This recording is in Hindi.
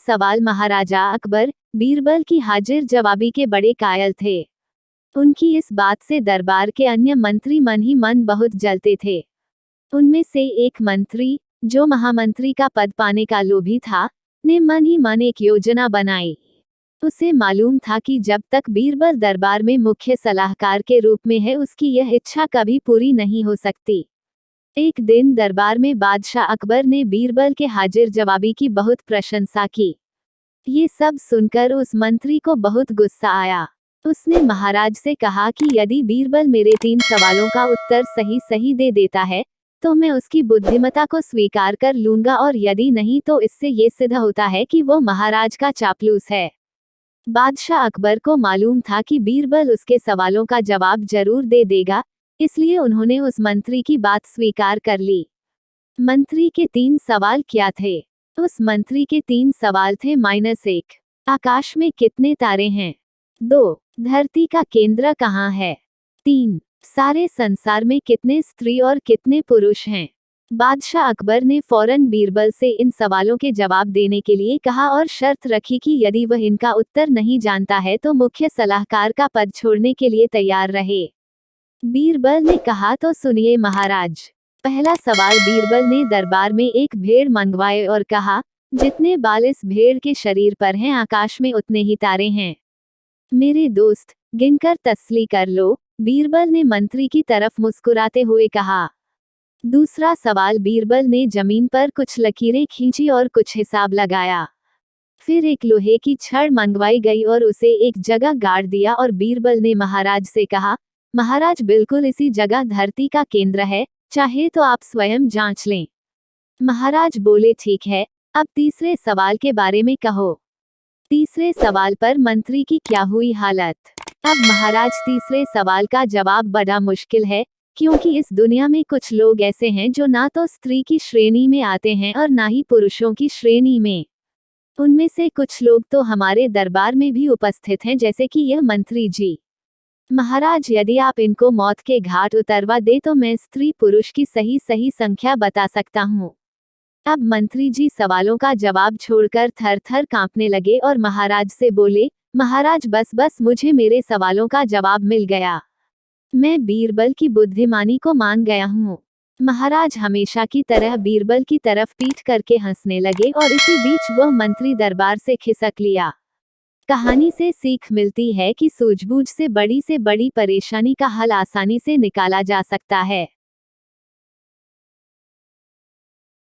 सवाल महाराजा अकबर बीरबल की हाजिर जवाबी के बड़े कायल थे। उनकी इस बात से दरबार के अन्य मंत्री मन ही मन बहुत जलते थे। उनमें से एक मंत्री, जो महामंत्री का पद पाने का लोभी था, ने मन ही मन एक योजना बनाई। उसे मालूम था कि जब तक बीरबल दरबार में मुख्य सलाहकार के रूप में है, उसकी यह इच्छा कभी पूरी नहीं हो सकती। एक दिन दरबार में बादशाह अकबर ने बीरबल के हाजिर जवाबी की बहुत प्रशंसा की। ये सब सुनकर उस मंत्री को बहुत गुस्सा आया। उसने महाराज से कहा कि यदि बीरबल मेरे 3 सवालों का उत्तर सही सही दे देता है, तो मैं उसकी बुद्धिमत्ता को स्वीकार कर लूंगा, और यदि नहीं तो इससे ये सिद्ध होता है कि वो महाराज का चापलूस है। बादशाह अकबर को मालूम था कि बीरबल उसके सवालों का जवाब जरूर दे देगा, इसलिए उन्होंने उस मंत्री की बात स्वीकार कर ली। मंत्री के 3 सवाल क्या थे? उस मंत्री के 3 सवाल थे। -1, आकाश में कितने तारे हैं? 2, धरती का केंद्र कहाँ है? 3, सारे संसार में कितने स्त्री और कितने पुरुष हैं? बादशाह अकबर ने फौरन बीरबल से इन सवालों के जवाब देने के लिए कहा और शर्त रखी कि यदि वह इनका उत्तर नहीं जानता है तो मुख्य सलाहकार का पद छोड़ने के लिए तैयार रहे। बीरबल ने कहा, तो सुनिए महाराज। पहला सवाल, बीरबल ने दरबार में एक भेड़ मंगवाए और कहा, जितने बाल इस भेड़ के शरीर पर हैं, आकाश में उतने ही तारे हैं। मेरे दोस्त, गिनकर तसल्ली कर लो, बीरबल ने मंत्री की तरफ मुस्कुराते हुए कहा। दूसरा सवाल, बीरबल ने जमीन पर कुछ लकीरें खींची और कुछ हिसाब लगाया। फिर एक लोहे की छड़ मंगवाई गई और उसे एक जगह गाड़ दिया, और बीरबल ने महाराज से कहा, महाराज, बिल्कुल इसी जगह धरती का केंद्र है, चाहे तो आप स्वयं जांच लें। महाराज बोले, ठीक है, अब तीसरे सवाल के बारे में कहो। तीसरे सवाल पर मंत्री की क्या हुई हालत? अब महाराज, तीसरे सवाल का जवाब बड़ा मुश्किल है, क्योंकि इस दुनिया में कुछ लोग ऐसे हैं जो ना तो स्त्री की श्रेणी में आते हैं और ना ही पुरुषों की श्रेणी में। उनमें से कुछ लोग तो हमारे दरबार में भी उपस्थित हैं, जैसे कि यह मंत्री जी। महाराज, यदि आप इनको मौत के घाट उतरवा दे तो मैं स्त्री पुरुष की सही सही संख्या बता सकता हूँ। अब मंत्री जी सवालों का जवाब छोड़कर थर थर कांपने लगे और महाराज से बोले, महाराज, बस बस, मुझे मेरे सवालों का जवाब मिल गया। मैं बीरबल की बुद्धिमानी को मान गया हूँ। महाराज हमेशा की तरह बीरबल की तरफ पीठ करके हंसने लगे और इसी बीच वह मंत्री दरबार से खिसक लिया। कहानी से सीख मिलती है कि सूझबूझ से बड़ी परेशानी का हल आसानी से निकाला जा सकता है।